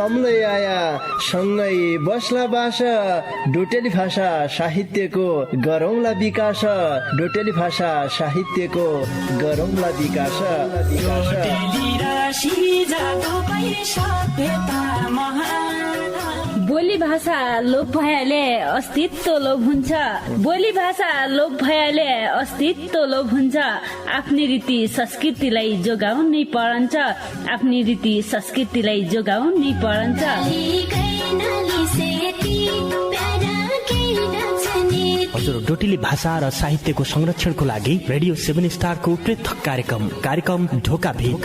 तमलै आया सँगै बस्ला बास डोटेली भाषा साहित्यको गरौँला विकास डोटेली भाषा साहित्यको गरौँला विकास बोली भाषा लोप भएले अस्तित्व लोप हुन्छ बोली भाषा लोप भएले अस्तित्व लोप हुन्छ आफ्नै रीति संस्कृतिलाई जोगाउनै परन्छ आफ्नै रीति संस्कृतिलाई जोगाउनै परन्छ हजुर डोटेली भाषा र साहित्यको संरक्षणको लागि रेडियो 7 स्टारको पृथक कार्यक्रम ढोका भेट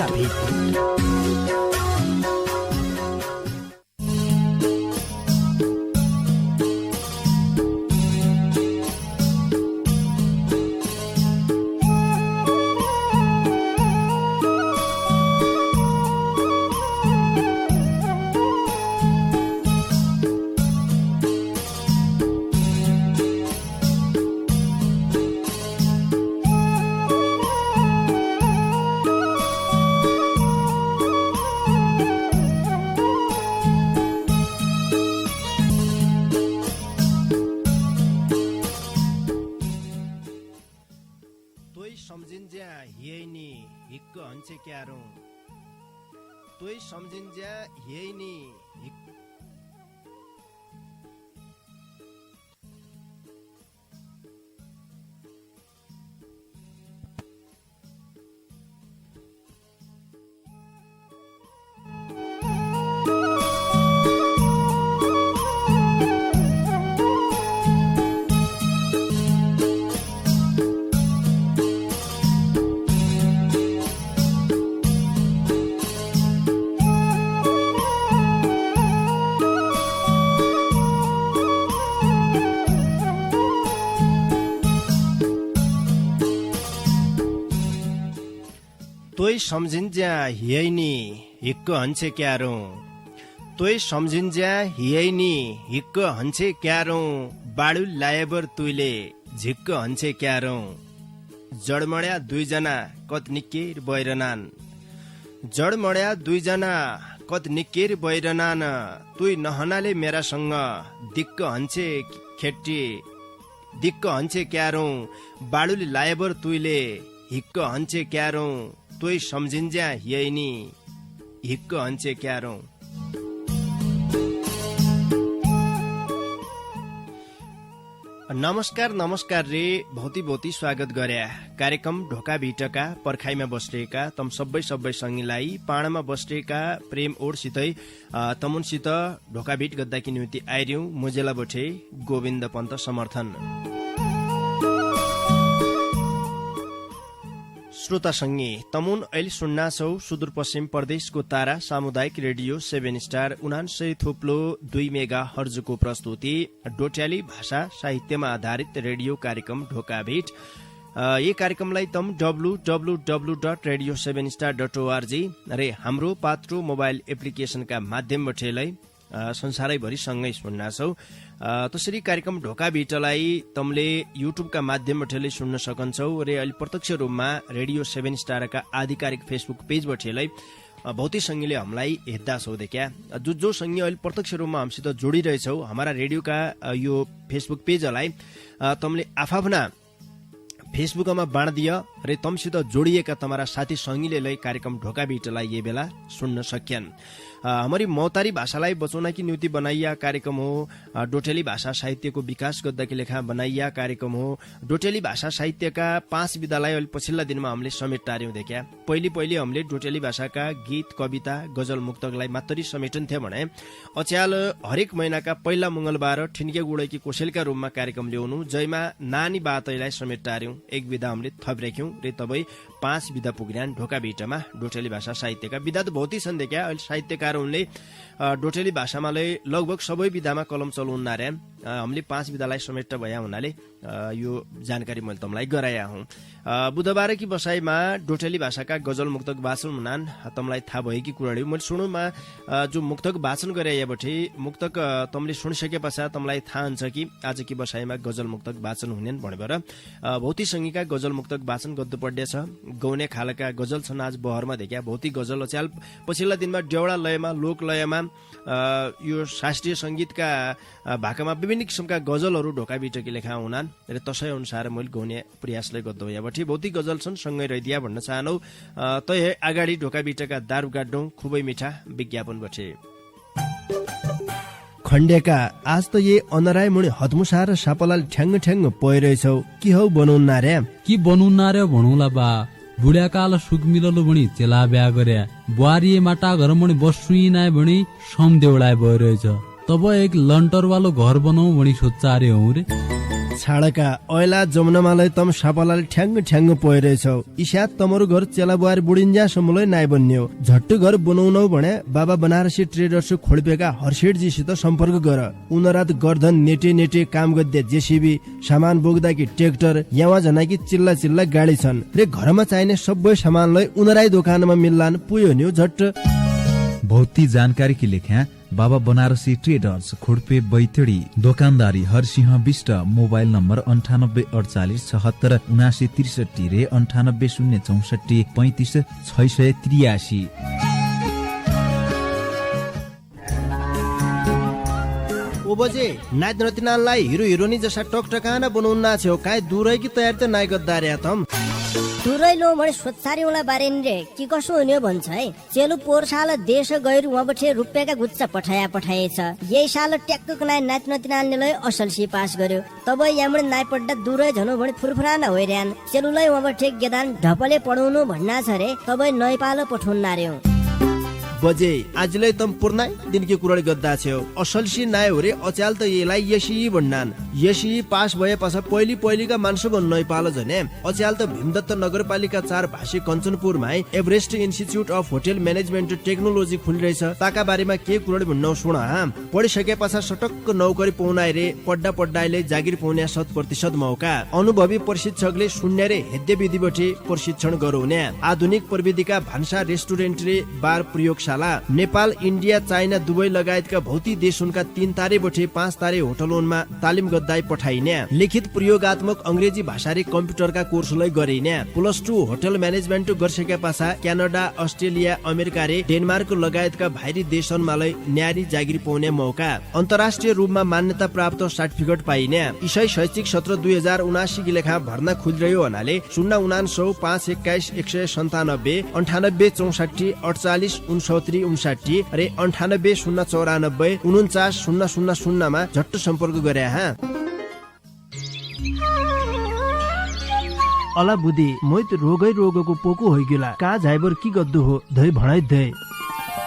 तोय सम्झिन्ज्या हियैनी हिक्क हन्छे क्यारो तोय सम्झिन्ज्या हियैनी हिक्क हन्छे क्यारो बाडु लायबर तुइले झिक्क हन्छे क्यारो जडमड्या दुईजना कत निक्केर बैरनान जडमड्या दुईजना कत निक्केर बैरनान तुई नहनाले मेरासँग दिक्क हन्छे खेट्टी दिक्क हन्छे क्यारो बाडुले लायबर तुइले हिक्क हन्छे क्यारो तोय सम्झिन्ज्या हियैनी हिक्क हन्छे क्यारो नमस्कार रे भौती स्वागत गर्या कार्यक्रम ढोका भिटका पर्खाइमा बस्रेका तम सबै संगीलाई पाणामा बस्रेका प्रेम ओडसितै तमुनसित ढोका भिट गद्दाकी निम्ति आइर्यौं मोजेला बठे गोविन्द पन्त समर्थन श्रोता संगी तमुन अहिले सुन्नाछौ सुदूरपश्चिम प्रदेशको तारा सामुदायिक रेडियो 7 स्टार 99.2 मेगा हर्जको प्रस्तुति डोट्याली भाषा साहित्यमा आधारित रेडियो कार्यक्रम ढोका भेट यी कार्यक्रमलाई तम www.radio7star.org रे हाम्रो पात्रो मोबाइल एप्लिकेशनका माध्यमबाट संसारैभरि सँगै सुन्नाछौ त्यसरी कार्यक्रम ढोका भेटलाई तमले युट्युबका माध्यमबाट सुन्न सकन्छौ रे अहिले प्रत्यक्ष रूपमा रेडियो 7 स्टारका आधिकारिक फेसबुक पेजबाट भौतिक संगीले हामीलाई हेर्दा छौ देखा जो संगी अहिले प्रत्यक्ष रूपमा हामीसित जोडिरहेछौ हाम्रा रेडियोका यो फेसबुक पेजलाई तमले आफ्ना फेसबुकमा बाँडिदिए रे तमसित जोडिएका तमारा साथी संगीले कार्यक्रम ढोका भेटलाई ये बेला सुन्न सक्यान् हमारी मौतारी भाषालाई बचाउनकी निम्ति बनाइया कार्यक्रम हो डोटेली भाषा साहित्यको विकास गर्दाकी लेखा बनाइया कार्यक्रम हो डोटेली भाषा साहित्यका 5 विधालाई अहिले पछिल्ला दिनमा हामीले समेटार्यौं देख्या पहिले हामीले डोटेली भाषाका गीत कविता गजल मुक्तकलाई मात्रै समेटन्थे भने अच्याल हरेक महिनाका पहिला मंगलबार ठिन्के गुडेकी कोसेलका रूपमा कार्यक्रम ल्याउनु जयमा नानी बातैलाई समेटार्यौं एक विधा हामीले थप राख्यौं रे तबै 5 विधा पुग्यान ढोका भेटमा डोटेली भाषा साहित्यका विधा त बहुतै छन् देख्या अहिले साहित्यकारहरूले डोटेली भाषामा लगभग सबै विधामा कलम चलाउन रे हामीले 5 विधालाई समेट्टा भया हुनाले यो जानकारी मैले तमलाई गराया हुँ बुधबार की बसाइमा डोटेली भाषाका गजल मुक्तक वाचन हुनान तमलाई थाहा भएकी कुराहरू मैले सुनुमा जो मुक्तक वाचन गरे याबटे मुक्तक तमले सुनिसके पश्चात तमलाई थाहा हुन्छ कि आज की बसाइमा गजल मुक्तक वाचन हुनेन भनेर भौतिक संगीका गजल मुक्तक वाचन गर्नु पर्दैछ गाउने खालका गजल छन् आज बहरमा देखिया भौतिक गजल अचेल पछिल्ला दिनमा डेउडा लयमा लोक लयमा यो शास्त्रीय संगीतका भाकामा विभिन्न किसिमका गजलहरू ढोका बिटकी लेखा हुनान् र तसै अनुसार मैले गाउने प्रयासले गर्दो याबटी भौतिक गजल छन् सँगै रहिदिया भन्न चाहनौ तय अगाडि ढोका बिटका दारु गाड्डौं खुबै मिठा विज्ञापन बटे खण्डेका आज त ये अनराय मुनि हतमुसा र सापलाल ठ्याङ्ग ठ्याङ्ग पइरहेछौ कि हौ बनाउन रे कि बनाउन रे भनौला बा बुढ्याकाल सुख मिललो भणी चेला ब्या गर्या बुहारी माटा घर मणि बसुई नाय भणी सम देउडाय भइरहेछ तब एक लन्टर वालो घर बनाऊ भणी सोच्चा रे हौ रे छाडका ऐला जमुनामालाई तम सापलाल ठ्याङ्ग ठ्याङ्ग पइरहेछौ इसा तमरो घर चेला बुहारी बुढिन्जा समलै नाइ बन्न्यो झट्ट घर बनाउनौ भने बाबा बनारसी ट्रेडर्स खोल्पेका हर्षेडजीसित सम्पर्क गर उनरात गर्धन नेटे नेटे काम गद्दे जेसीबी सामान बोक्दाकी ट्र्याक्टर यावा जनाकी चिल्ला चिल्ला गाडी छन् रे घरमा चाहिने सबै सामानलाई उनराई दोकानमा मिल्लान पुयो नि झट्ट भौती जानकारी की लेख्या बाबा बनारसी ट्रेडर्स खोडपे बैतडी दोकानदारी हरसिंह विष्ट मोबाइल नम्बर 9848 रे 98 064 35 683 ओ बजे नाइट नतिनालाई हिरो हिरोनी जसा टकटकाना बनाउन नाछ्यो काय दुरै कि तयार त नाइ गद्दार्या तम तुरै लो भने सोचारी उला बारे नि रे कि कसो हुने भन्छ है चेलु पोहोर साल देश गएर उहाँ बठे रुपियाँका गुच्चा पठाएछ यही साल ट्याक्क नाइ नाच नतिनाले असलसी पास गर्यो तब यामले नाइ पड्डा दुरै झनो भने फुरफुराना होइरहन चेलुलाई उहाँ बठे गेदान ढपले पढाउनु भन्ना छ रे तब नैपालो पठाउन नार्यो बजे आजलाई तम पूर्णाय दिनकी कुराडी गद्दा छ्यो असलसी नाय हो रे अचाल त येलाई यसी भन्नान यसी पास भए पछा पहिलीका मान्छे नइ पालो जने अचाल त भीमदत्त नगरपालिका 4 भाषी कञ्चनपुरमा Everest institute of hotel management technology खुलिरहेछ ताका बारेमा के कुराडी भन्नु सुना पढिसके पछा सटक्क नौकरी पाउनाइ रे पड्डाले जागिर पाउने 100% मौका अनुभवी प्रशिक्षकले शून्य रे हेद्य विधिबटे प्रशिक्षण गराउने आधुनिक प्रविधिका भान्सा रेस्टुरेन्ट रे बार प्रयोग नेपाल इन्डिया चाइना दुबई लगायतका भौती देशका 3 तारे बठे 5 तारे होटलमा तालिम गद्दाई पठाइने लिखित प्रयोगात्मक अंग्रेजी भाषा रे कम्प्युटरका कोर्सलाई गरिने +2 होटल म्यानेजमेन्ट गरिसके पछा क्यानाडा अस्ट्रेलिया अमेरिका रे डेनमार्क लगायतका भाइरी देशनमालाई न्यारी जागिर पाउने मौका अन्तर्राष्ट्रिय रूपमा मान्यता प्राप्त सर्टिफिकेट पाइने इसै शैक्षिक सत्र 2079 की लेखा भर्ना खुलिरह्यो हुनाले 099 521 197 98 64 48 59 रे 98 094 49 000 मा झट्ट सम्पर्क गरे अला बुद्धि मोइत रोगै रोगको पोको होइगिला का झाइबर की गद्दु हो धै भणाइ धै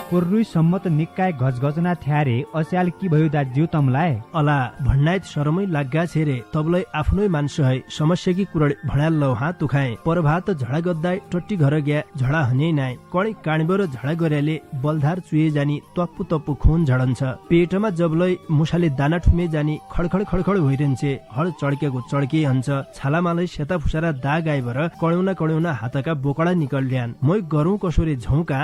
कोर्रुई सम्मत निकाय गजगजना थ्यारे अस्याल की भयो दाज्यू तमलाई अला भन्नाइत शरमै लाग्गा छेरे तबलाई आफ्नै मान्छे है समस्या की कुराडी भणाल लौ हात तुखाए परभात झडा गद्दाई टट्टी घर ग्या झडा हने नाइ कणी काणीबर झडा गर्याले बलधार चुए जानी तप्पु तप्पु खून झडन्छ पेटमा जबलै मुसाले दाना ठुमे जानी खडखड खडखड भइरहन्छे हड चड्केको चड्के हन्छ छालामालै सेता फुसारा दाग आइबर कड्याउना हातका बोकडा निकल्ड्यान मै गरौँ कसोरे झौका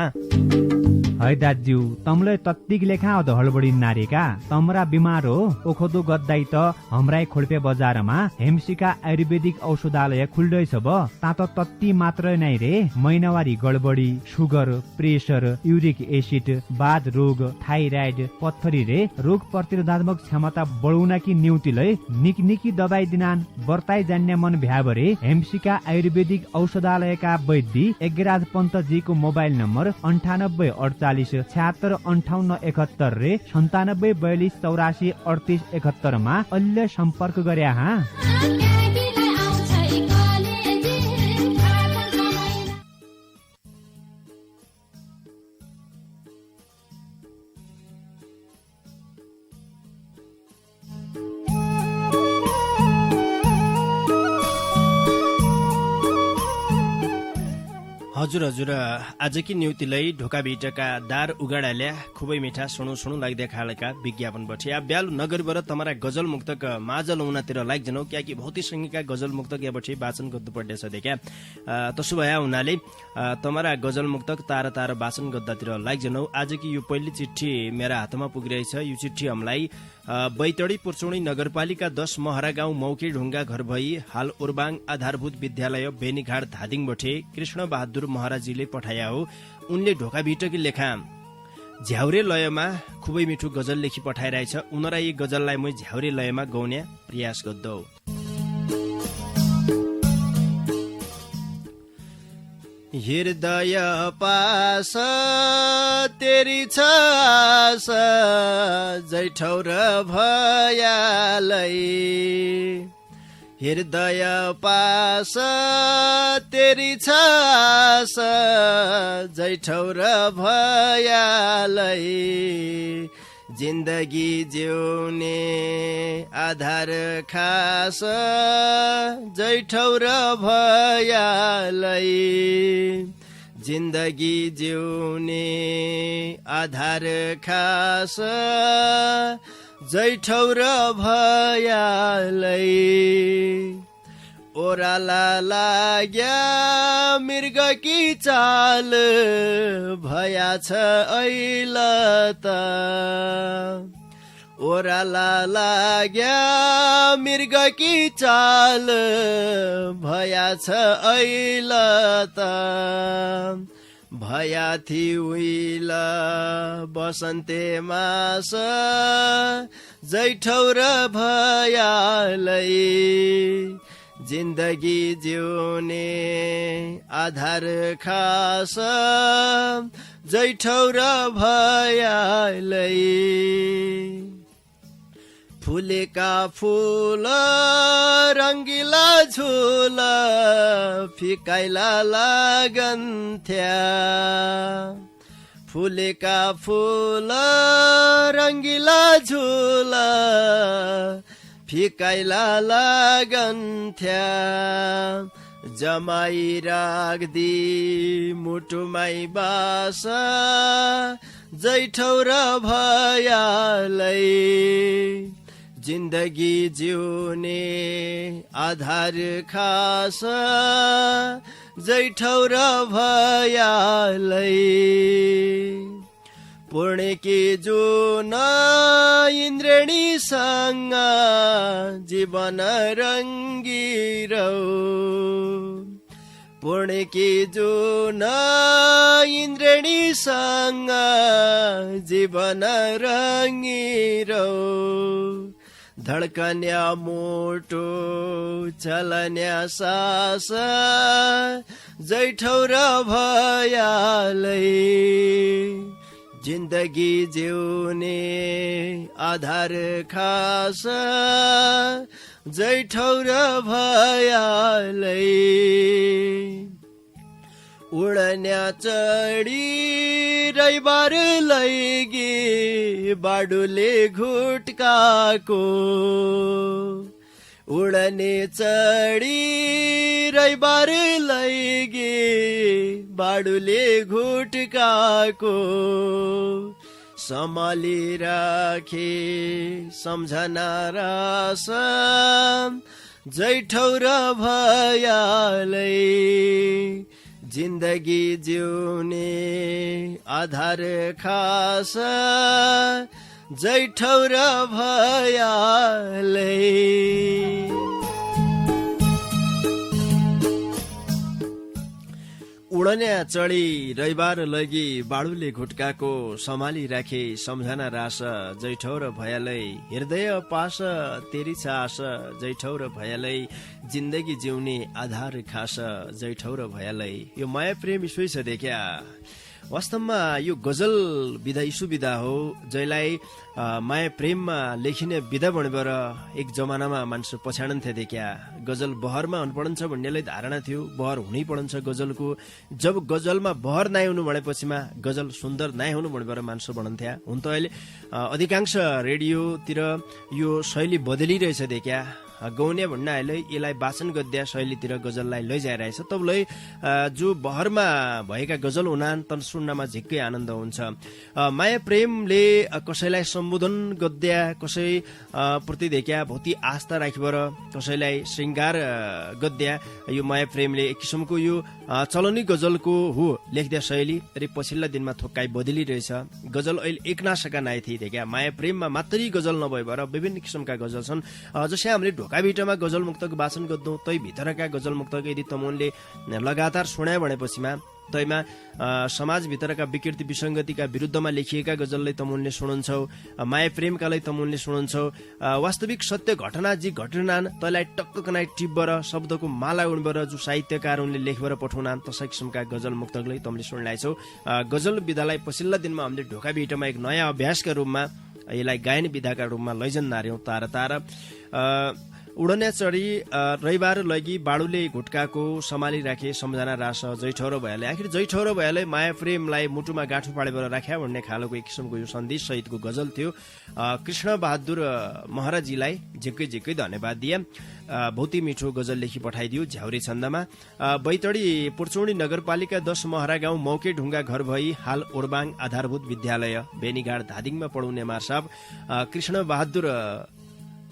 है दाज्यू तमले तत्तिक लेखा अध हडबडी नारेका तमरा बिमार हो ओखदो गद्दाई त हमराई खोल्पे बजारमा हेमसिका आयुर्वेदिक औषधालय खुल्दैछ ब तात तत्ति मात्र नै रे महिनावारी गडबडी सुगर प्रेसर युरिक एसिड बाध रोग थाइराइड पत्थरी रे रोग प्रतिरोधात्मक क्षमता बढाउन कि न्यूतिलै निकनिकी दबाई दिनान बर्ताई जान्ने मन भ्याबरे हेमसिका आयुर्वेदिक औषधालयका वैद्य एगराज पन्तजीको मोबाइल नम्बर 9848 76 58 71 रे 97 42 84 38 71 मा अहिले सम्पर्क गरे हा हजुर हजुर आजकी न्युतिलाई ढोका भिटका दार उगाडाल्या खुबै मिठा सुणु लाग्दै खालका विज्ञापन बठे आ ब्यालु नगरबाट तमरा गजल मुक्तक माझल उनातिर लाइक जनौ क्याकि भौतिक संगीतका गजल मुक्तक या बठे वाचन गर्नु पर्दैछ देख्या तसो भया हुनाले तमरा गजल मुक्तक तारा तारा वाचन गर्दातिर लाइक जनौ आजकी यो पहिलो चिठी मेरा हातमा पुगिरहेछ यो चिठी हामीलाई बैतडी पुर्चौनी नगरपालिका 10 महरा गाउँ मौके ढुङ्गा घर भई हाल उर्बाङ आधारभूत विद्यालय बेनीघाट धादिङ बठे कृष्ण बहादुर महाराजीले पठाया हो। उनले ढोका भिटकी लेखा झ्याउरे लयमा खुबै मिठो गजल लेखी पठाइरहेछ। उनरा यी गजललाई म झ्याउरे लयमा गाउने प्रयास गर्दौ। हृदय पास तेरी छ आस जैठौर भयालै हृदय पास तेरी छ आस जैठौर भयालै जिन्दगी जिउने आधार खास जैठौर भयालै जिन्दगी जिउने आधार खास जैठौर भयालै ओराला लाग्या मृग की चाल भया छ ऐल त ओराला लाग्या मृग की चाल भया छ ऐल त भया थी उइल बसन्ते मास जैठौर भयालै जिन्दगी जिउने आधार खास जैठौर भयालै फुलेका फूल रंगिला झूल फिकाइला लागन्थ्या फुलेका फूल रंगिला झूल फिकाइला लागन्थ्या जमाई राख्दी मुटुमाई बास जैठौर भयालै जिन्दगी जिउने आधार खास जैठौर भयालै पुण्यकी जुन इन्द्रेणीसँग जीवन रङ्गिरौ पुण्यकी जुन इन्द्रेणीसँग जीवन रङ्गिरौ धडकन्या मुटु चलन्या सास जैठौर भयालै जिन्दगी जिउने आधार खास जैठौर भयालै उडन्या चढी रैबार लैगी बाडुले घुटकाको उडने चढी रैबार लैगी बाडुले घुटकाको सम्हाली राखे सम्झना रास जैठौर भयालै जिन्दगी जिउने आधार खास जैठौर भयालै उडन्या चढी रैबार लगी बाडुले घुटकाको सम्हाली राखे सम्झना रास जैठौर भयालै हृदय पास तेरी छ आस जैठौर भयालै जिन्दगी जिउने आधार खास जैठौर भयालै यो माया प्रेम ईश्वै छ देख्या वास्तवमा यो गजल विधा इसु विधा हो जसलाई माया प्रेममा लेखिने विधा बनेर एक जमानामा मान्छे पछाडन्थे देखिया गजल बहरमा हुनुपर्छ भन्नेलाई धारणा थियो बहर हुनै पर्छ गजलको जब गजलमा बहर नाइ हुनु भनेपछिमा गजल सुन्दर नाइ हुनु भनेर मान्छे भन्थ्या हुन त अहिले अधिकांश रेडियोतिर यो शैली बदलिरहेछ देखिया गौन्या भन्न अहिले यसलाई वाचन गद्या शैलीतिर गजललाई लैजाइरहेछ तबलाई जो बहरमा भएका गजल हुनान् तन सुन्नमा झिक्कै आनन्द हुन्छ माया प्रेमले कसैलाई सम्बोधन गद्या कसै प्रति देखिया भौती आस्था राखिबर कसैलाई श्रृङ्गार गद्या यो माया प्रेमले एक किसिमको यो चलनी गजलको हो लेख्दा शैली र पछिल्ला दिनमा थोक्काइ बदलिरहेछ गजल अहिले एकनाशका नाइ थिए देखिया माया प्रेममा मात्रै गजल नभएर विभिन्न किसिमका गजल छन् जसै हामीले ढोकाभिटमा गजल मुक्तक वाचन गर्दौं तै भित्रका गजल मुक्तक यदि तमुनले लगातार सुनाए भनेपछिमा तैमा समाजभित्रका विकृति विसङ्गतिका विरुद्धमा लेखिएका गजललाई तमुनले सुनुन्छौ माया प्रेमकालाई तमुनले सुनुन्छौ वास्तविक सत्य घटना जी घटनान् तैलाई टक्ककनाइ टिप्बर शब्दको माला उड्बर जो साहित्यकार उनले लेखबर पठाउनान् तसै किसिमका गजल मुक्तकलाई तमले सुन्लाइछौ गजल विधालाई पछिल्ला दिनमा हामीले ढोका भिटमा एक नयाँ अभ्यासका रूपमा यसलाई गायन विधाका रूपमा लैजन नार्यौं तारा तारा उडने चढी रविबार लगी बाडुले घुटकाको सम्हाली राखे सम्झना रास जैठौरो भयाले आखिर जैठौरो भयाले माया प्रेमलाई मुटुमा गाँठो पाडेर राख्या भन्ने खालको एक किसिमको यो सन्देश सहितको गजल थियो कृष्ण बहादुर महराजीलाई झिक्कै झिक्कै धन्यवाद दिए बहुती मिठो गजल लेखी पठाइदियो झ्याउरे छन्दमा बैतडी पुर्चौडी नगरपालिका 10 महरा गाउँ मौके ढुङ्गा घर भई हाल ओरबाङ आधारभूत विद्यालय बेनीघाट धादिङमा पढाउने मार्साब कृष्ण बहादुर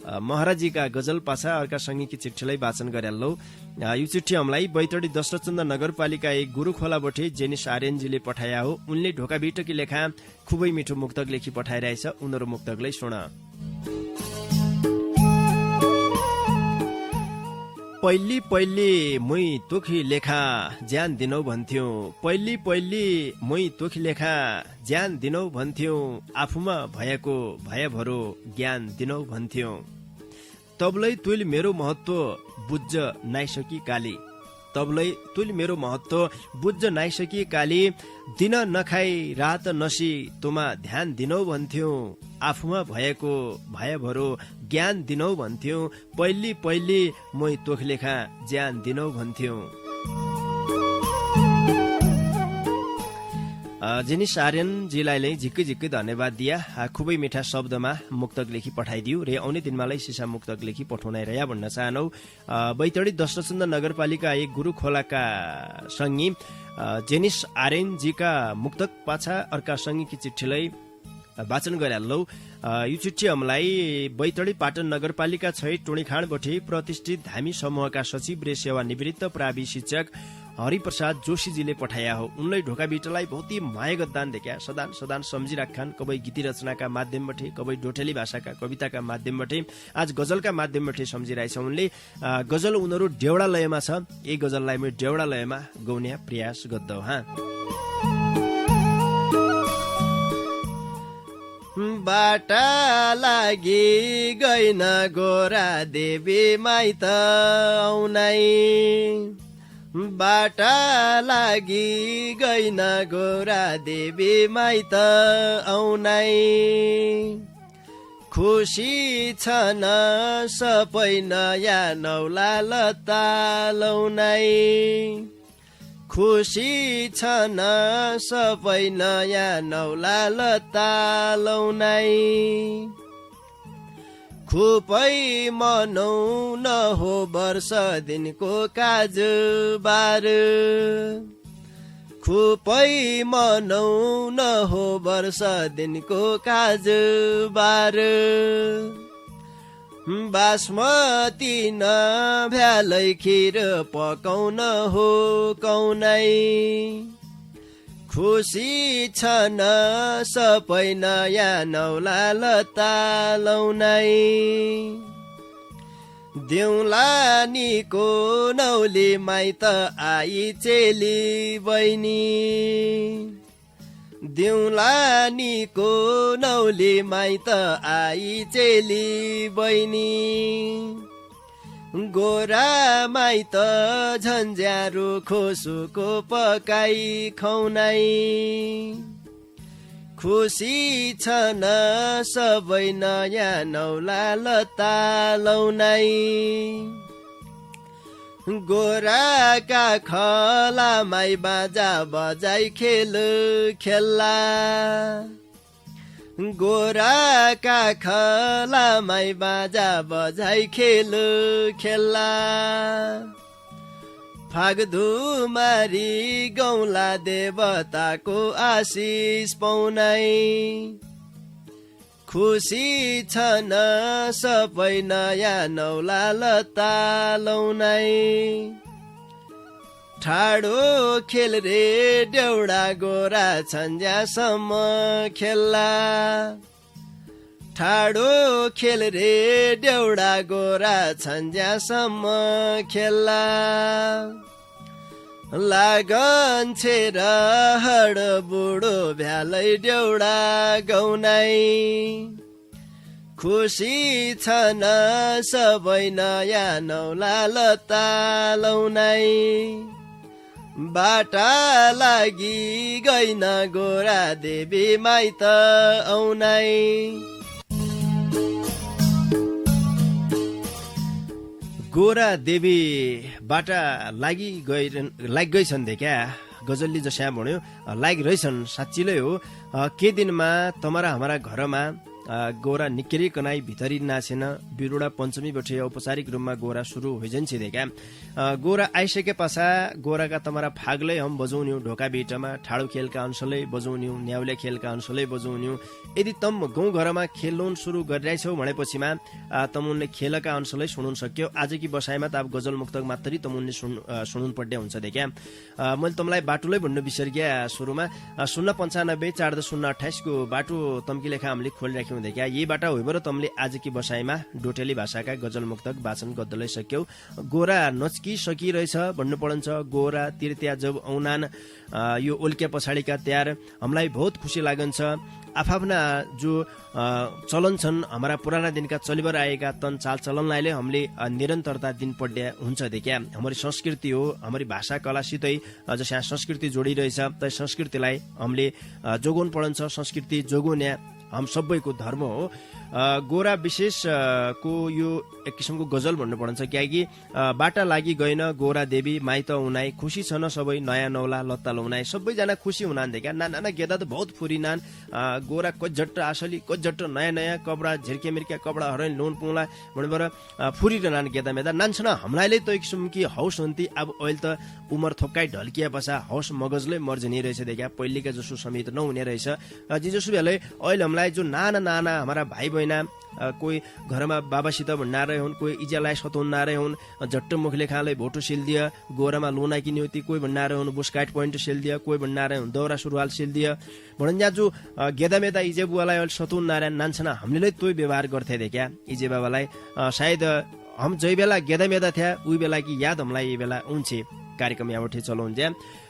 महाराजीका गजल पाछा अर्का सङ्गीकी चिठीलाई वाचन गरेल्लौ यो चिठी हमलाई बैतडी दशरथचन्द नगरपालिका एक गुरुखोला बठे जेनिस आर्यनजीले पठाया हो उनले ढोका भिटकी लेखा खुबै मिठो मुक्तक लेखी पठाइरहेछ उनीहरू मुक्तकलाई सुन पहिली पहिली मै तोखी लेखा ज्यान दिनौ भन्थ्यो पहिली पहिली मै तोखी लेखा ज्यान दिनौ भन्थ्यो आफूमा भएको भयभरो ज्ञान दिनौ भन्थ्यो तबलै तुइल मेरो महत्व बुझ्ज नाइसकी काली तबलै तुइल मेरो महत्व बुझ्ज नाइसकी काली दिन नखाई रात नसी तोमा ध्यान दिनौ भन्थ्यो आफूमा भएको भयभरो ज्ञान दिनौ भन्थ्यो पहिली पहिली मै तोख लेखा ज्यान दिनौ भन्थ्यो जेनिस आर्यनजीलाई झिक्कै झिक्कै धन्यवाद दिया खुबै मिठा शब्दमा मुक्तक लेखी पठाइदियो रे आउने दिनमालाई सिसा मुक्तक लेखी पठाउनै रह्या भन्न चाहनौ बैतडी दशरथचन्द नगरपालिका एक गुरुखोलाका सङ्गी जेनिस आर्यनजीका मुक्तक पाछा अर्का सङ्गीकी चिठीलाई वाचन गरिहाल्लौ यो चिठी हमलाई बैतडी पाटन नगरपालिका 6 टोणीखाँडबठे प्रतिष्ठित धामी समूहका सचिव रे सेवा निवृत्त प्रावि शिक्षक हरिप्रसाद जोशीजीले पठाया हो उनलाई ढोका भिटलाई बहुती माया गद्दान देख्या सदान सदान सम्झिराख्छन् कबै गीती रचनाका माध्यमबाट कबै डोटेली भाषाका कविताका माध्यमबाट आज गजलका माध्यमबाट सम्झिरहेछ उनले गजल उनीहरू डेउडा लयमा छ यही गजललाई म डेउडा लयमा गाउने प्रयास गर्दौ बाटा लागि गइन गोरा देवी माइत आउनै बाटा लागि गइन गोरा देवी माइत आउनै खुसी छन् सबै नयाँ नौला लता लाउनै खुसी छन् सबै नयाँ नौला लता लाउनै खुपै मनौ न हो वर्ष दिनको काजबार खुपै मनौ न हो वर्ष दिनको काजबार बासमती नभ्यालै खिर पकाउन हो कौनै खुसी छन् सबै नयाँ नौला लता लाउनै देउलानीको नौली माइत आई चेली बहिनी देउलानीको नौली माइत आई चेली बहिनी गोरा माइत झन्झ्यारो खोसुको पकाई खुवाउनै खुसी छन् सबै नयाँ नौला लता लौनाई गोराका खलामाई बाजा बजाई खेल खेल्ला गोराका खलामाई बाजा बजाई खेल खेल्ला फागधुमारी गौला देवताको आशिष पाउनाई खुसी छन् सबै नयाँ नौला लता लौनाई ठाडो खेल रे देउडा गोरा छन्ज्यासम्म खेल्ला ठाडो खेल रे देउडा गोरा छन्ज्यासम्म खेल्ला लागन छेर हड बुढो भ्यालै देउडा गौनाई खुसी छन् सबै नयाँ नौला लता लौनाई बाटा लागि गइन गोरा देवी माइत औनाई गोरा देवी बाटा लागि गइछन् दे क्या गजलले जस्या भन्यो लागि रहेछन् साँच्चीलै हो के दिनमा तमरा हाम्रा घरमा गोरा निक्केरिकनाई भितरी नाचेन बिरुडा पञ्चमी बठे औपचारिक रूपमा गोरा सुरु होइजन्छे देखा गोरा आइसके पछा गोराका तमरा फाग्लै हम बजाउन्यौ ढोका बेटामा ठाडो खेलका अंशलै बजाउन्यौ न्याउले खेलका अंशलै बजाउन्यौ यदि तम गाउँ घरमा खेल्न सुरु गरिरहेछौ भनेपछिमा तमुनले खेलका अंशलै सुनुन सक्यो आजकी बसाइमा त अब गजल मुक्तक मात्रै तमुनले सुनुन पर्ने हुन्छ देखा मैले तमलाई बाटुलै भन्नु बिर्सर्या सुरुमा 095 4028 को बाटो तम्की लेखा हामीले खोलिराख्यौं देखा यही बाटा होइबर तमले आजकी बसाइमा डोटेली भाषाका गजल मुक्तक वाचन गर्दै सक्यौ गोरा नचकी सकिरहेछ भन्नु पडन्छ गोरा तिर्त्या जब औनान यो ओल्क्या पछाडिका त्यार हामीलाई बहुत खुसी लागन्छ आफ्ना जो चलन छन् हाम्रा पुराना दिनका चलिबर आएका तन चाल चलनलाई हामीले निरन्तरता दिन पड्या हुन्छ देखा हाम्रो संस्कृति हो हाम्रो भाषा कलासितै जसमा संस्कृति जोडिरहेछ त संस्कृतिलाई हामीले जोगाउनु पर्छ संस्कृति जोगाउने हम सबैको धर्म हो गोरा विशेष को यो एक किसिमको गजल भन्नु पर्छ कियाकि बाटा लागि गएन गोरा देवी माइत उनाई खुसी छन् सबै नयाँ नौला लत्ता लौनाई सबैजना खुसी हुनान् देखा नाना गेदा त बहुत फुरिनान् गोरा कज्जट आसली कज्जट नयाँ नयाँ कपडा झिर्के मिर्के कपडा हरैन लोन पुला भनेर फुरिरहनान् गेदा मेदा नान्छन् हामीलाई त एक किसिमकी हौस हुन्ती अब अहिले त उमर थोक्काइ ढल्किया पछा हौस मगजले मर्जनी रहेछ देखा पहिलेका जसो समित नहुने रहेछ जिजसु बेलै अहिले हामीलाई जो नाना नाना हाम्रा भाइ बहिना कोही घरमा बाबासित भन्नारे हुन् कोही इजालाई सताउनारे हुन् झट्ट मुखले खाले भोटो सिल्दिया गोरामा लोना किन्योती कोही भन्नारे हुन् बुस्काइट पोइन्ट सिल्दिया कोही भन्नारे हुन् दौरा सुरुवाल सिल्दिया भणन्या जो गेदामेदा इजे बुवालाई अहिले सताउनारे नान्छना हामीले तोय व्यवहार गर्थे देखा इजे बाबालाई सायद हम जै बेला गेदामेदा थिया उही बेला कि याद हामीलाई यही बेला उन्छे कार्यक्रम यहाँबाट चलाउँछ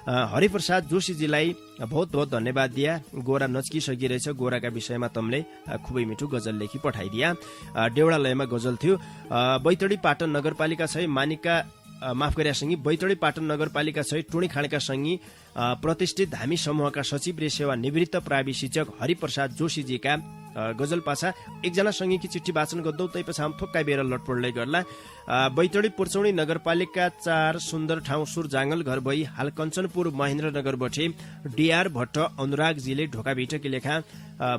हरिप्रसाद जोशीजीलाई बहुत बहुत धन्यवाद दिया गोरा नचकी सकिरहेछ गोराका विषयमा तमले खुबै मिठो गजल लेखी पठाइदिया देउडालयमा गजल थियो बैतडी पाटन नगरपालिका छै मानिका माफ गरियासँगै बैतडी पाटन नगरपालिका छै टुणी खाँडका सँगै प्रतिष्ठित धामी समूहका सचिव रे सेवा निवृत्त प्रावि शिक्षक हरिप्रसाद जोशीजीका गजल पाछा एकजना सँगैकी चिठी वाचन गर्दौ तै पछि हम थोक्का बेर लटपडलै गर्ला बैतडी पुर्चौडी नगरपालिका 4 सुन्दर ठाउँ सुर जाङ्गल घर भई हाल कञ्चनपुर महेन्द्रनगर बठे डीआर भट्ट अनुरागजीले ढोका भिटकी लेखा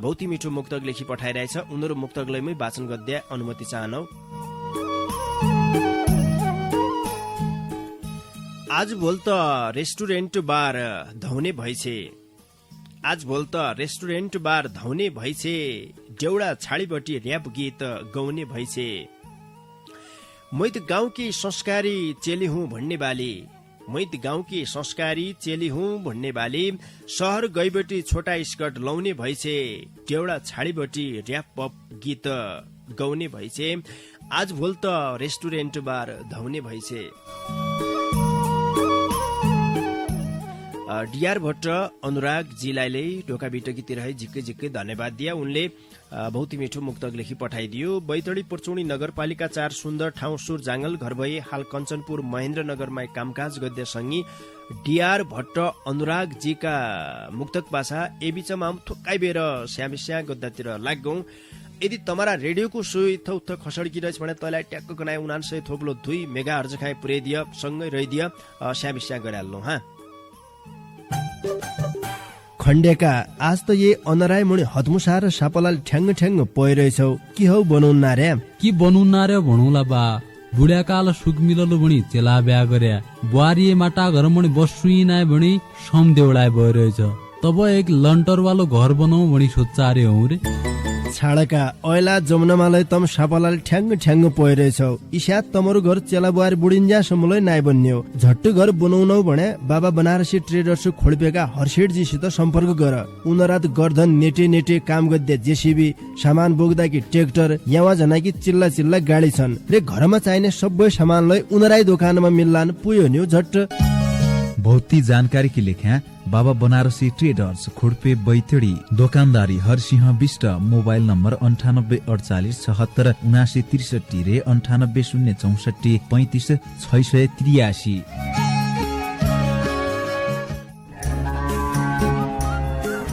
बहुत मिठो मुक्तक लेखी पठाइरहेछ उनीहरू मुक्तकलैमै वाचन गर्दै अनुमति चाहनौ आज भोल त रेस्टुरेन्ट बार धौने भइछे आज भोल त रेस्टुरेन्ट बार धौने भइछे देउडा छाडीबटी र्याप गीत गाउने भइछे मैत गाउँकी संस्कारी चेली हुँ भन्ने बाली मैत गाउँकी संस्कारी चेली हुँ भन्ने बाली शहर गइबटी छोटा स्कर्ट लाउने भइछे देउडा छाडीबटी र्याप पप गीत गाउने भइछे आज भोल त रेस्टुरेन्ट बार धौने भइछे डिआर भट्ट अनुराग जीलाई ढोका बिटकीतिर है झिक्कै झिक्कै धन्यवाद दिया। उनले बहुत ही मिठो मुक्तक लेखी पठाइदियो। बैतडी पुर्चौनी नगरपालिका 4 सुन्दर ठाउँ सुर जाङ्गल घर भए हाल कञ्चनपुर महेन्द्रनगरमा कामकाज गद्य सङ्गी डिआर भट्ट अनुराग जीका मुक्तक पासा ए बीचमा हम थुक्काइ बेर स्यामिस्या गद्दातिर लाग्गौं। यदि तमारा रेडियोको सुई थौथ खसड्किरहेछ भने तँलाई ट्याक्क कनाए 99 थोप्लो 2 मेगा हर्ज खाए पुर्याइदिय सँगै रहिदिय स्यामिस्या गरिहाल्नु हाँ। खण्डेका आज त ये अनराय मुनि हतमुसा र सापलाल ठ्याङ्ग ठ्याङ्ग पइरहेछौ कि हौ बनाउन्ना रे कि बनाउन्ना रे भनौला बा बुढ्याकाल सुख मिललो भनी चेला ब्या गर्या बुहारी माटा घर मणि बस्सुई नाय भनी सम देउलाय भइरहेछ। तब एक लन्टर वालो घर बनाऊ भनी सोचारे हौ रे छाडका ऐला जमुनामालाई तम सापलाल ठ्याङ्ग ठ्याङ्ग पइरहेछौ। इस्यात तमरु घर चेला बुहारी बुढिन्ज्या सम्मलाई नाइ बन्न्यो। झट्टु घर बनाउनौ भने बाबा बनारसी ट्रेडर्स खोल्पेका हर्षेडजीसित सम्पर्क गर। उनरात गर्दन नेटे नेटे काम गद्दे जेसीबी सामान बोक्दाकी ट्र्याक्टर यावा जनाकी चिल्ला चिल्ला गाडी छन् रे घरमा चाहिने सबै सामानलाई उनराई दोकानमा मिल्लान पुयो नि झट्ट। बहुती जानकारी की लेख्या बाबा बनारसी ट्रेडर्स खुडपे बैतडी दोकानदारी हरसिंह विष्ट मोबाइल नम्बर 9848767963 रे 9806435683।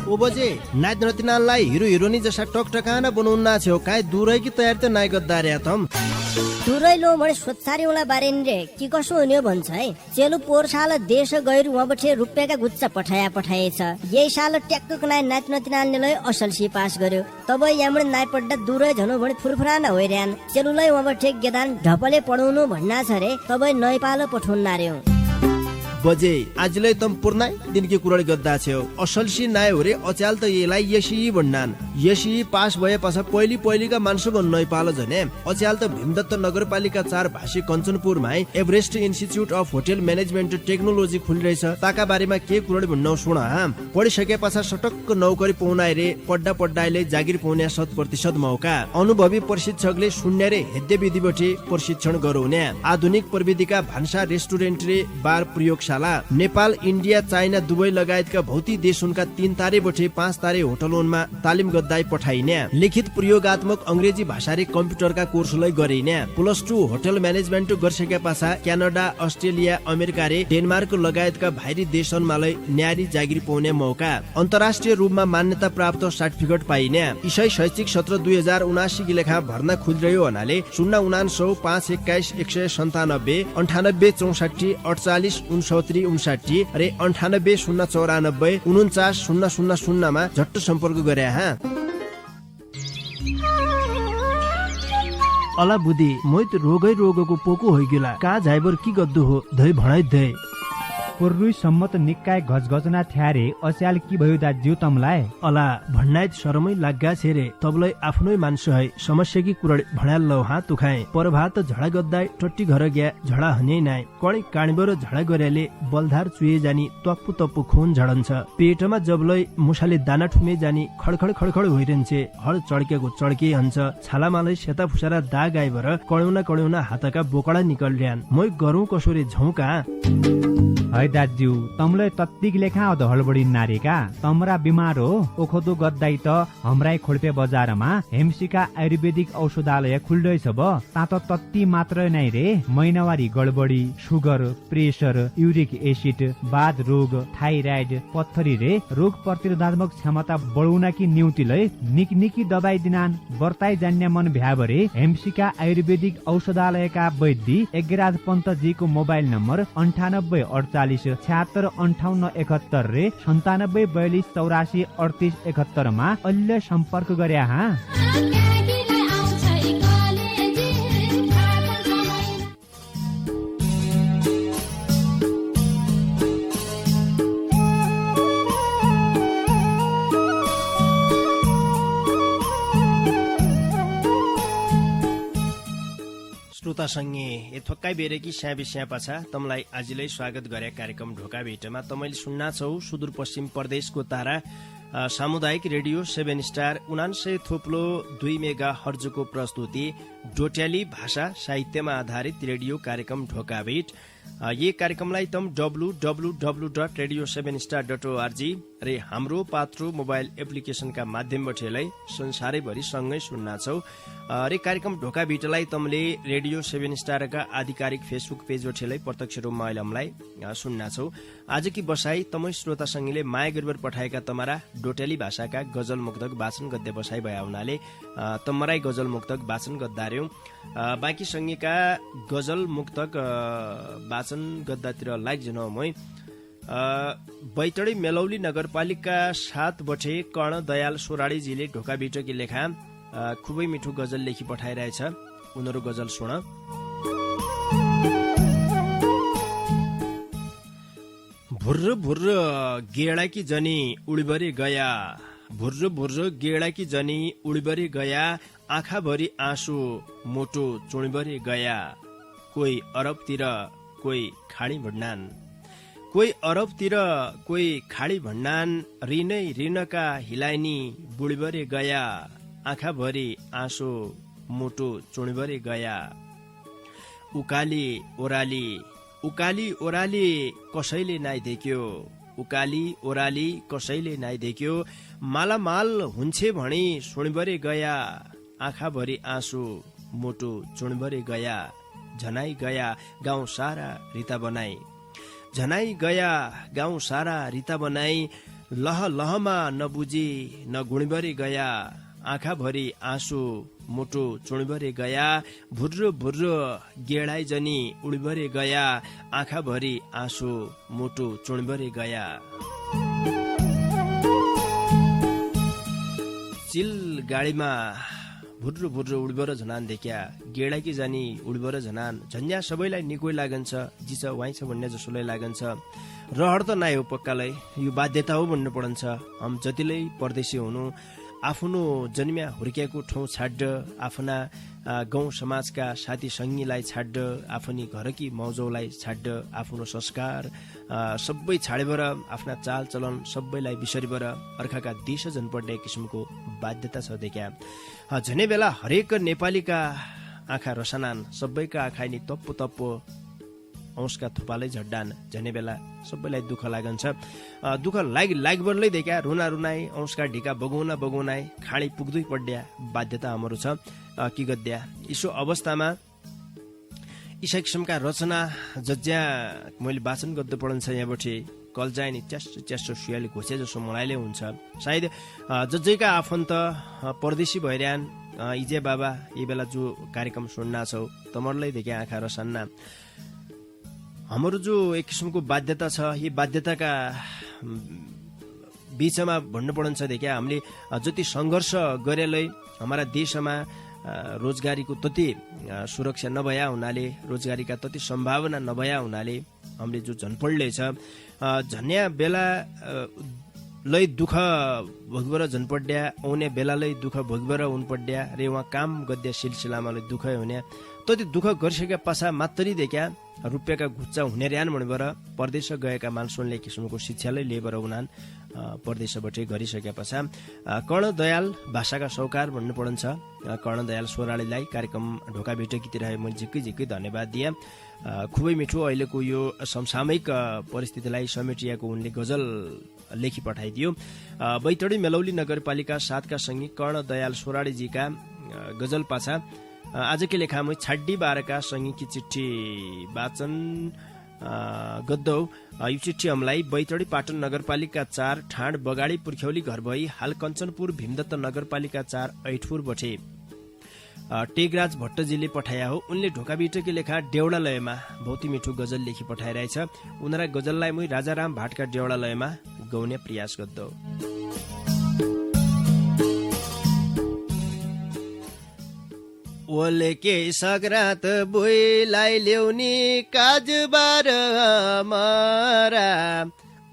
ओ बजे नाच नतिनालाई हिरो हिरोनी जसा टकटकाना बनाउन्ना छौ काय दुरै कि तयार त नाइ गद्दार्या तम दुरै लो भने सोत्सारीवाला बारेन रे कि कसो हुन्यो भन्छ है। चेलु पोर साल देश गएर उहाँ बठे रुपियाँका गुच्चा पठाएछ। यही साल ट्याक्क कनाए नाच नतिनाल्नेलाई असलसी पास गर्यो। तब यामण नाइ पड्डा दुरै झनो भने फुरफुराना होइरयान। चेलुलाई उहाँ बठे गेदान ढपले पढाउनु भन्ना छ रे तब नय पालो पठाउन्ना रे बजे आजलाई तम पुर्नाय दिनकी कुरडी गद्दा छेउ असलसी नाय हो रे अचाल त येलाई यसी भन्नान। यसी पास भए पछा पहिलीका मान्छेको नय पालो झने अचाल त भीमदत्त नगरपालिका 4 भाषी कञ्चनपुरमा Everest institute of hotel management technology खुलिरहेछ। ताका बारेमा के कुरडी भन्नौ सुन पढिसके पछा सटक्क नौकरी पाउनाय रे पड्डाले जागिर पाउने 100% मौका। अनुभवी प्रशिक्षकले शून्य रे हेद्दे विधिबटे प्रशिक्षण गराउने। आधुनिक प्रविधिका भान्सा रेस्टुरेन्ट रे बार प्रयोगशाला नेपाल इन्डिया चाइना दुबई लगायतका भौतिक देश उनका 3 तारे बठे 5 तारे होटलमा तालिम गद्दाई पठाइने। लिखित प्रयोगात्मक अंग्रेजी भाषा रे कम्प्युटरका कोर्सलाई गरिने। +2 होटल म्यानेजमेन्ट गरिसके पछा क्यानाडा अस्ट्रेलिया अमेरिका रे डेनमार्क लगायतका बाहिरी देशनमा न्यारी जागिर पाउने मौका। अन्तर्राष्ट्रिय रूपमा मान्यता प्राप्त सर्टिफिकेट पाइने। इसाई शैक्षिक सत्र 2079 की लेखा भर्ना खुलिरह्यो हुनाले 099 521 197 98 64 48 69 रे 98 094 49 000 मा झट्ट सम्पर्क गरे हा। अला बुद्धि मोइत रोगको पोको होइगेला का झाइबर की गद्दु हो धै भणाइ धै पुर्रुई सम्मत निकाय गजगजना थ्यारे अस्याल की भयो दाज्यू तमलाई अला भन्नाइत शरमै लाग्गा छेरे तबलाई आफ्नै मान्छे है समस्या की कुरड भणाल लौ हात तुखाए परभात झडा गद्दाई टट्टी घर गया झडा हने नाइ कणी काणीबर झडा गर्याले बलधार चुए जानी तप्पु तप्पु खून झडन्छ। पेटमा जबलै मुसाले दाना ठुमे जानी खडखड होइरहन्छे। हड चड्केको चड्के हन्छ। छालामालै सेता फुसारा दाग आइबर कणौना हातका बोकडा निकल्यान। मै गरौँ कसोरे झौका है दाज्यू तमलाई तत्तिक लेखा अध हडबडी नारीका तमरा बिमार हो ओखदो गद्दाई त हमराई खोल्पे बजारमा हेमसिका आयुर्वेदिक औषधालय खुल्दैछ ब तात तत्ति मात्र नै रे महिनावारी गडबडी सुगर प्रेसर युरिक एसिड बाध रोग थाइराइड पत्थरी रे रोग प्रतिरोधात्मक क्षमता बढाउन कि न्यूतिलै निकनिकी दबाई दिनान बर्ताई जान्ने मन भ्याबरे हेमसिका आयुर्वेदिक औषधालयका वैद्य एगराज पन्तजीको मोबाइल नम्बर 9848 76 58 71 रे 97 42 84 38 71 मा अहिले सम्पर्क गरे हा। श्रोता संगे थोक्काइ बेरेकी स्याँ पाछा तमलाई आजलाई स्वागत गरे कार्यक्रम ढोका भेटमा तमैले सुन्ना छौ सुदूरपश्चिम प्रदेशको तारा सामुदायिक रेडियो 7 स्टार 99.2 मेगा हर्जको प्रस्तुति डोट्याली भाषा साहित्यमा आधारित रेडियो कार्यक्रम ढोकाभेट। यी कार्यक्रमलाई तम www.radio7star.org र हाम्रो पात्रो मोबाइल एप्लिकेशनका माध्यमबाट संसारैभरि सँगै सुन्न छौ। रे कार्यक्रम ढोकाभेटलाई तमले रेडियो 7 स्टारका आधिकारिक फेसबुक पेजबाट प्रत्यक्ष रूपमा हामीलाई सुन्न छौ। आजकी बसाई तमै श्रोता संगीले माया गरेर पठाएका तमरा डोटेली भाषाका गजल मुक्तक वाचन गद्य बसाई भए हुनाले तमराई गजल मुक्तक वाचन गद्दार्यौं। बाँकी संगीका गजल मुक्तक वाचन गद्दातिर लाइक जनाउ मै बैतडी मेलौली नगरपालिका 7 बठे कर्ण दयाल सोराडीजीले ढोका बिटकी लेखा खुबै मिठो गजल लेखी पठाइरहेछ। उनीहरू गजल सुन। भुर्र भुर्र गेडाकी जनी उडीभरि गया, भुर्र भुर्र गेडाकी जनी उडीभरि गया, आँखाभरि आँसु मोटो चुँडीभरि गया। कोही अरबतिर कोही खाडी भण्डान, कोही अरबतिर कोही खाडी भण्डान, ऋणै ऋणका हिलाइनी बुढीभरि गया, आँखाभरि आँसु मोटो चुँडीभरि गया। उकाली ओराली उकाली ओराली कसैले नाइ देख्यो, उकाली ओराली कसैले नाइ देख्यो, मालामाल हुन्छे भनी सुणीभरि गया, आँखाभरि आँसु मोटो चुँडीभरि गया। झनाई गया गाउँ सारा रिता बनाई, झनाई गया गाउँ सारा रिता बनाई, लह लहमा नबुझी न गुणीभरि गया, आँखाभरि आँसु मोटो चुँडीभरि गया। भुर्र भुर्र गेडाई जनी उडीभरि गया, आँखाभरि आँसु मोटो चुँडीभरि गया। चिल गाडीमा भुर्र भुर्र उडीभर झनान देख्या, गेडाकी जानी उडीभर झनान, झन्या सबैलाई निकै लागन्छ, जिच वाइछ भन्ने जसोलाई लागन्छ। रहर त नाइ हो पक्कालाई, यो बाध्यता हो भन्नु पडन्छ। हम जतिलै परदेशी हुनु, आफ्नो जन्म्या हुर्किएको ठाउँ छाड्ड, आफ्ना गाउँ समाजका साथी सङ्गीलाई छाड्ड, आफ्नी घरकी मौजौलाई छाड्ड, आफ्नो संस्कार सबै छाडेर आफ्ना चालचलन सबैलाई बिसरिबर अर्काका देश जनपर्ने किसिमको बाध्यता छ देख्या। झने बेला हरेक नेपालीका आँखा रसनान, सबैका आँखा नि तप्पो तप्पो औँसका थुपालै झड्डान। झने बेला सबैलाई दुःख लागन्छ। दुःख लागबरलै देख्या, रुना रुनाई औँसका ढिका बगौना बगौनाई खाडी पुग्दै पड्या बाध्यता हाम्रो छ। कि गद्या यसो अवस्थामा यी किसिमका रचना जज्या मैले वाचन गर्दै पढन्छ। यहाँबाट कलजाय नि च्यास्टो च्यास्टो सुयाले घोचे जसो मलाइले हुन्छ। सायद जज्जैका आफन्त परदेशी भइरहन्, इजे बाबा यी बेला जो कार्यक्रम सुन्ना छौ तमरलाई देख्या आँखा रसन्ना। हाम्रो जो एक किसिमको बाध्यता छ, यी बाध्यताका बीचमा भन्नु पर्छ देखिया हामीले जति सङ्घर्ष गरेलै हाम्रा देशमा रोजगारीको तति सुरक्षा नभया हुनाले, रोजगारीका तति सम्भावना नभया हुनाले हामीले जो झनपडले छ, झन्या बेला लै दुःख भोगेर झनपड्या, आउने बेलालै दुःख भोगेर हुनपड्या रे उहाँ काम गद्या सिलसिलामा दुःख हुने। तति दुःख गरिसकेका पाछा मात्रै देख्या रुपियाँका घुच्चा हुने ऱ्यान भनेर परदेश गएका मान्छेले किसिमको शिक्षालाई लिएर उनान परदेशबाटै गरिसकेका पाछा कर्ण दयाल भाषाका सौकार भन्नु पर्छ। कर्ण दयाल सोराडीलाई कार्यक्रम ढोका भेटकीतिर मैले झिक्कै झिक्कै धन्यवाद दिएँ। खुबै मिठो अहिलेको यो समसामयिक परिस्थितिलाई समेटिएको उनले गजल लेखी पठाइदियो। बैतडी मेलौली नगरपालिका 7 का सङ्गी कर्ण दयाल सोराडीजीका गजल पाछा आजकै लेखामा छाड्डी 12 का सङ्गी की चिठी वाचन गद्दौ। यो चिठी हमलाई बैतडी पाटन नगरपालिका 4 ठाड बगाडी पुर्ख्यौली घर भई हाल कञ्चनपुर भीमदत्त नगरपालिका 4 ऐठपुर बठे टेगराज भट्टजीले पठाया हो। उनले ढोका बिटकी लेखा देउडालयमा बहुती मिठो गजल लेखी पठाइरहेछ। उनीहरा गजललाई मै राजाराम भाटका देउडालयमा गाउने प्रयास गद्दौ। ओले के सग्रात बुइलाई ल्याउने काजबार हमारा,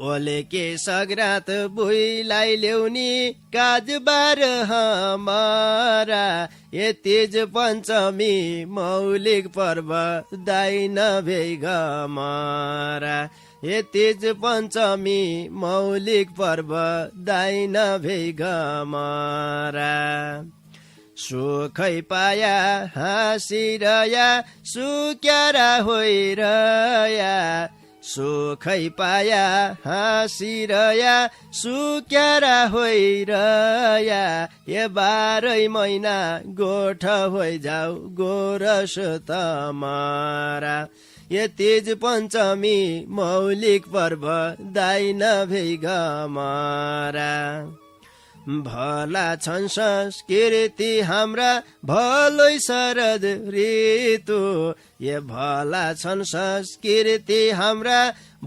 ओले के सग्रात बुइलाई ल्याउने काजबार हमारा, ये तेज पञ्चमी मौलिक पर्व दाइ नभेग मारा, ये तेज पञ्चमी मौलिक पर्व दाइ नभेग मारा। सुखै पाया हाँसिरया सुक्यारा होइरया सुखै पाया हाँसिरया सुक्यारा होइरया ए 12 महिना गोठ होइजाऊ गोरस तमरा ये तेज पञ्चमी मौलिक पर्व दाइन भेगमरा भला छन् संस्कृति हाम्रा भलै शरद ऋतु ये भला छन् संस्कृति हाम्रा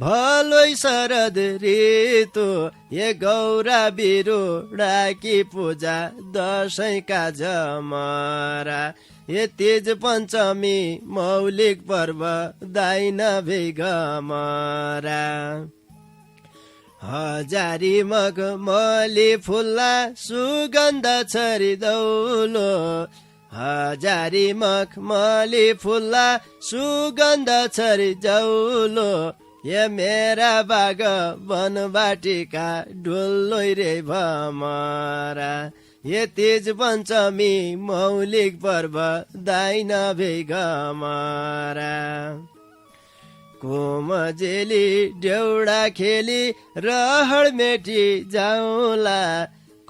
भलै शरद ऋतु ये गौरा बिरु डाकी पूजा दशैंका जमरा ये तेज पञ्चमी मौलिक पर्व दाइन भेगमरा हजारी मखमली फुल्ला सुगन्ध छरिदौलो हजारी मखमली फुल्ला सुगन्ध छरिदौलो ये मेरा बाग वनबाटिका डुल्लोइ रे भमरा ये तेज पञ्चमी मौलिक पर्व दाइन भेगमरा कोमजेली डेउडा खेली रहर मेटी जाउला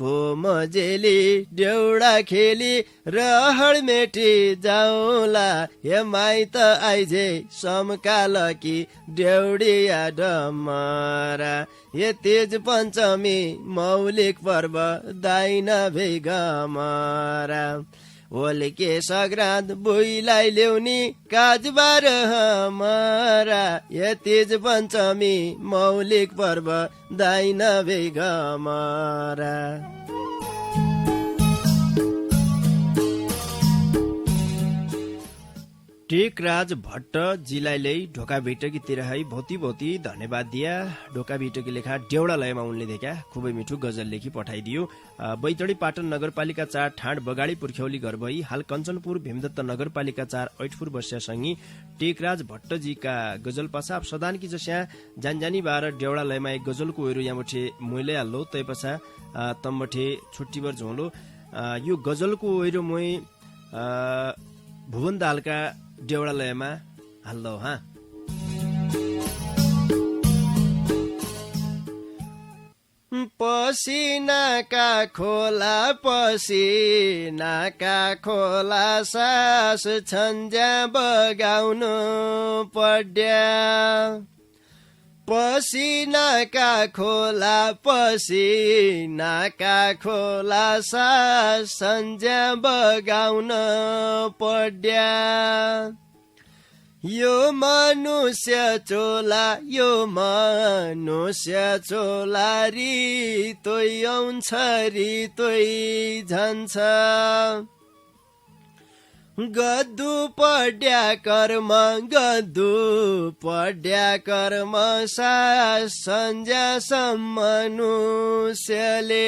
कोमजेली डेउडा खेली रहर मेटी जाउला हे माइत आइजे समकालकी डेउडिया डमरा ये तेज पञ्चमी मौलिक पर्व दाइन भेगमरा ओलके सग्राँत बुइलाई ल्याउनी काजबार हमारा ये तेज पञ्चमी मौलिक पर्व दाइन भेगमरा टेकराज भट्टजीलाई ढोका भेटकीतिर है भौती भौती धन्यवाद दिया। ढोका भेटकी लेखा डेउडालयमा उनले देखा खुबै मिठो गजल लेखी पठाइदियो। बैतडी पाटन नगरपालिका 4 ठाड बगाडी पुर्ख्यौली घर भई हाल कञ्चनपुर भीमदत्त नगरपालिका 4 ऐठपुर बस्यासँगी टेकराज भट्टजीका गजल पछा सदानकी जस्या जानजानी बार डेउडालयमा एक गजलको ओइरो यामठे मुइले हाल्लो तैपछा तम्बठे छुट्टीबर झोलो यो गजलको ओइरो मुइ भुवन दालका डेउडालयमा हाल्लो हा। पसिनाका खोला पसिनाका खोला सास छन्ज्या बगाउनु पड्या पसिनाका खोला पसिनाका खोला सास छन्ज्या बगाउन पड्या यो मनुष्य चोला रितोइ आउँछ रितोइ झन्छ गद्दु पड्या कर्म सास सन्ज्यासम्म मनुष्यले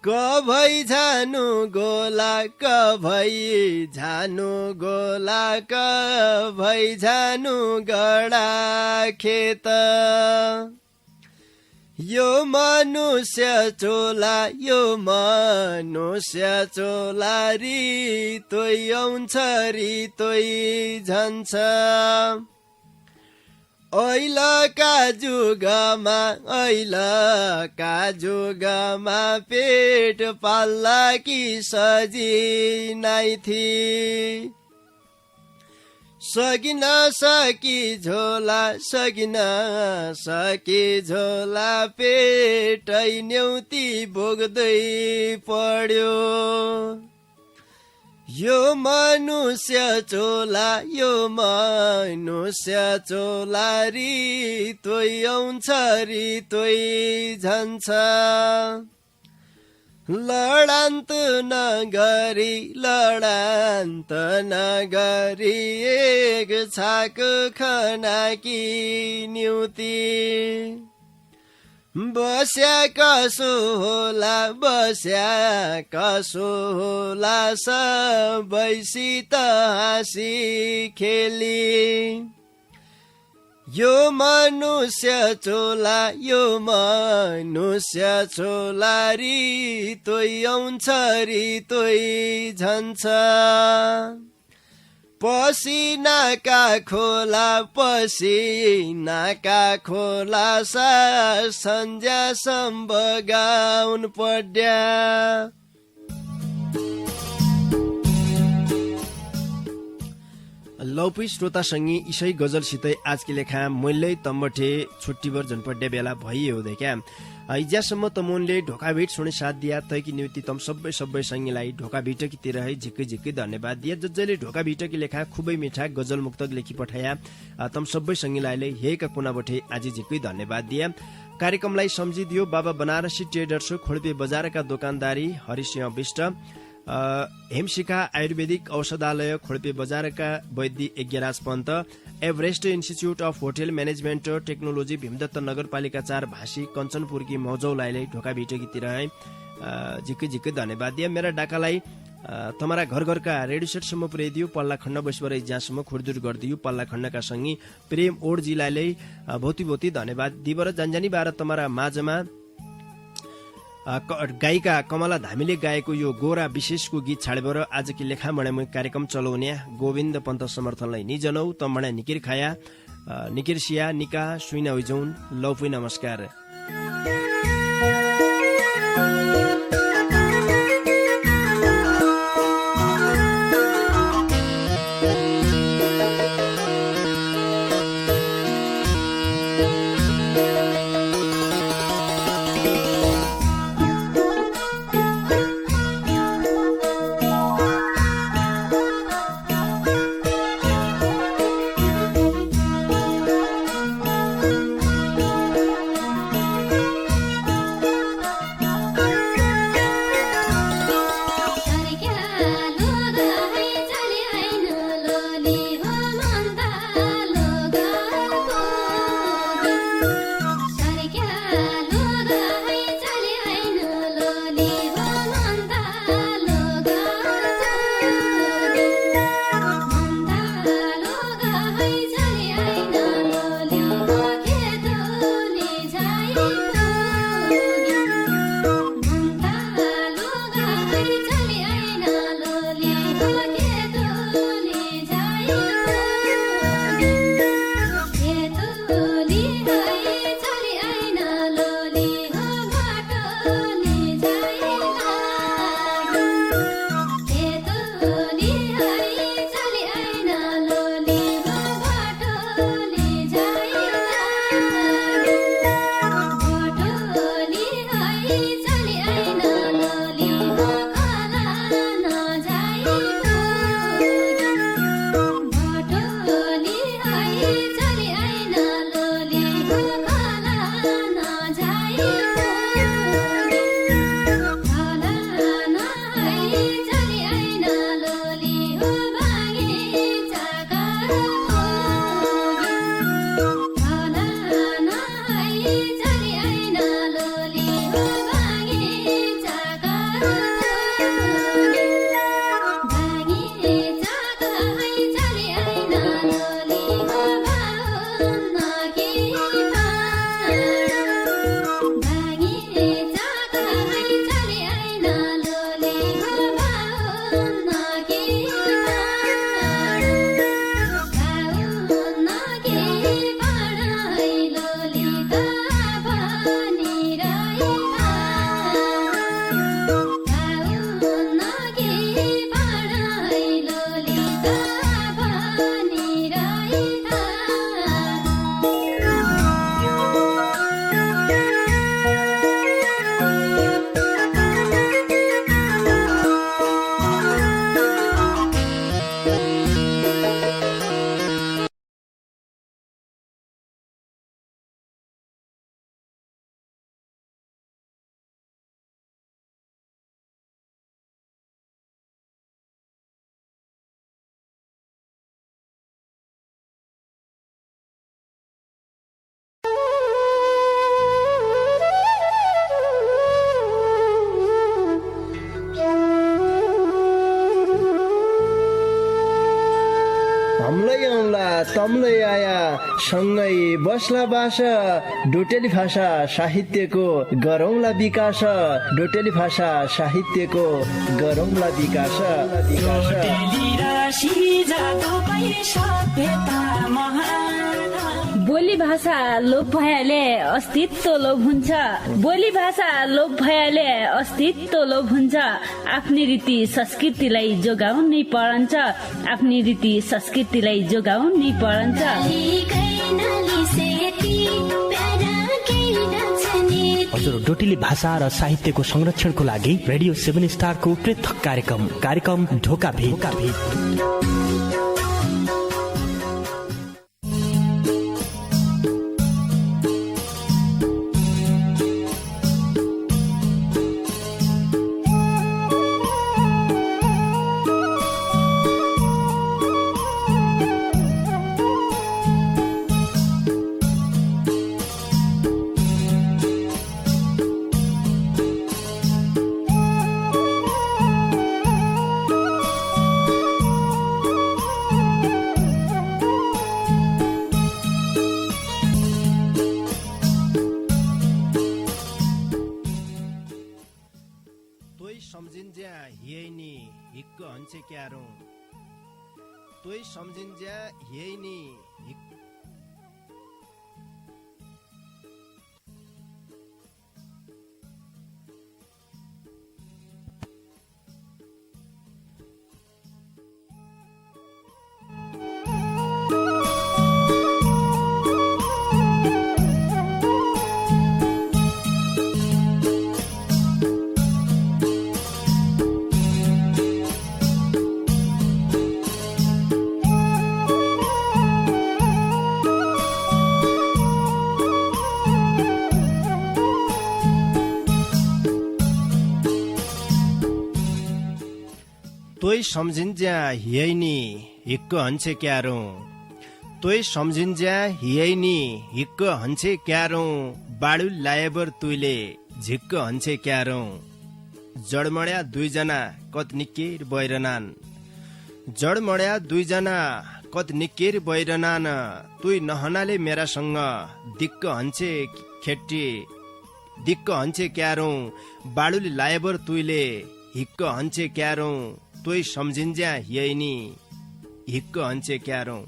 कभै झानु गोला कभै झानु गडा खेत यो मनुष्य चोला रितोइ आउँछ रितोइ झन्छ ऐलका जुगमा पेट पाल्ला कि सजिनाइ थी सकिन सकी झोला पेटै न्युती बोक्दै पढ्यो यो मनुष्य चोला रितोइ आउँछ रितोइ झन्छ लडान्त नगरी एक छाक खनाकी निउती बस्या कसो होला सबैसित हाँसी खेली यो मनुष्य चोला रि तोइ आउँछ रि तोइ झन्छ पसिनाका खोला सा सन्ध्यासम्म गाउन पड्या लौपी श्रोतासँगै इसै गजलसितै आजकी लेखा मूल्य तम्बठे छुट्टीभर झन्पड्या बेला भइयो क्या इज्यासम्म तमुनले ढोका भेट सुने साथ दिया तैकी निम्ति तम सबै संगीलाई ढोका भिटकी तिर है झिक्कै धन्यवाद दिया जसले ढोका भिटकी लेखा खुबै मिठा गजल मुक्तक लेखी पठाया तम सबै संगीलाईले हेका कुनाबठे आज झिक्कै धन्यवाद दिया कार्यक्रमलाई सम्झिदियो बाबा बनारसी ट्रेडर्स खोल्पे बजारका दोकानदारी हरिसिंह विष्ट हेमशिखा आयुर्वेदिक औषधालय खोल्पे बजारका वैद्य Yagyaraj Pant Everest institute of hotel management technology Bhimdatta नगरपालिका 4 भाषी कञ्चनपुरकी मौजौलाई ढोका भिटकीतिर है झिक्कै धन्यवाद दिया मेरा डाकालाई तमारा घरका रेडियो सेटसम्म पुर्याइदियो पल्ला खण्ड बसबाट जहाँसम्म खुरदुर गरिदियो पल्ला खण्डका सँगै प्रेम ओडजीलाई भौती धन्यवाद दिबर जानजानी बार तमारा माझमा गायिका कमला धामीले गाएको यो गोरा विशेषको गीत छाडेबर आजकी लेखा मणेमै कार्यक्रम चलाउने गोविन्द पन्त समर्थनलाई निजनौ तमणे निकिर खाया निकिर सिया निका सुइना हुइजौन लौपै नमस्कार हाम्रै आउला तम्लै आया सँगै बस्ला बास डोटेली भाषा साहित्यको गरौँला विकास डोटेली भाषा साहित्यको गरौँला विकास बोली भाषा लोप भएले अस्तित्व लोप हुन्छ बोली भाषा लोप भएले अस्तित्व लोप हुन्छ आफ्नै रीति संस्कृतिलाई जोगाउनै परन्छ आफ्नै रीति संस्कृतिलाई जोगाउनै परन्छ हजुर डोटेली भाषा र साहित्यको संरक्षणको लागि रेडियो 7 स्टारको पृथक कार्यक्रम ढोका भेट सम्झिन्ज्या हियैनी हिक्क हन्छे क्यारो तोइ सम्झिन्ज्या हियैनी तोइ सम्झिन्ज्या हियैनी हिक्क हन्छे क्यारो तोइ सम्झिन्ज्या हियैनी हिक्क हन्छे क्यारो बाडु लायबर तुइले झिक्क हन्छे क्यारो जडमड्या दुईजना कत निक्केर बैरनान जडमड्या दुईजना कत निक्केर बैरनान तुई नहनाले मेरासँग दिक्क हन्छे खेट्टी दिक्क हन्छे क्यारो बाडुले लायबर तुइले हिक्क हन्छे क्यारो तोइ सम्झिन्ज्या हियैनी हिक्क हन्छे क्यारो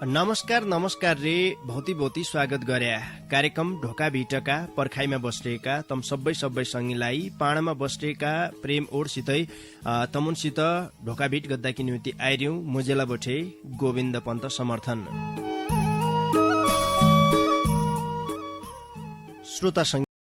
नमस्कार रे भौती स्वागत गर्या कार्यक्रम ढोका भिटका पर्खाइमा बस्रेका तम सबै सङ्गीलाई पाणामा बस्रेका प्रेम ओडसितै तमुनसित ढोका भिट गद्दाकी निम्ति आइर्यौं मुजेला बठे गोविन्द पन्त समर्थन श्रोता